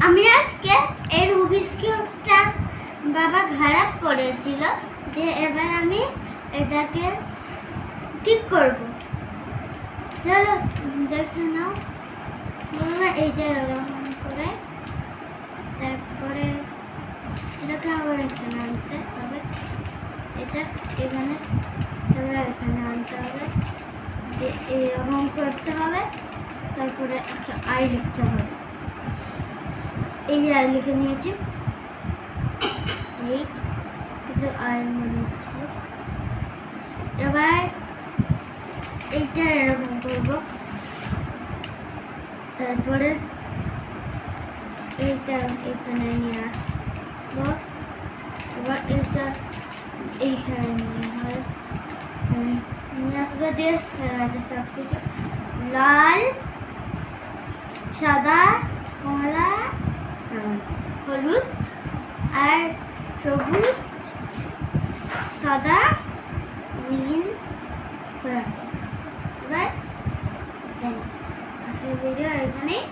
আমি আজকে এই রুবিক্স কিউবটা বাবা খারাপ করেছিল, যে এবার আমি এটাকে ঠিক করব। চলো দেখে নাও। এইটা এরকম করে, তারপরে এটাকে আবার এখানে আনতে হবে, এটা এখানে, তারপরে এখানে আনতে হবে, যে এরকম করতে হবে, তারপরে একটা আই লিখতে হবে। এই যে আই লিখে নিয়েছি, এই কিন্তু আই মনে হচ্ছিল। এবার এইটা এরকম করবো, তারপরে এইটা এখানে নিয়ে আসবো, এবার এইটা এইখানে নিয়ে আসবো, দিয়ে সব কিছু লাল, সাদা, কমলা, হলুদ আর সবুজ, সাদা, নীল হয়ে আছে। এবার আজকের ভিডিও এখানেই।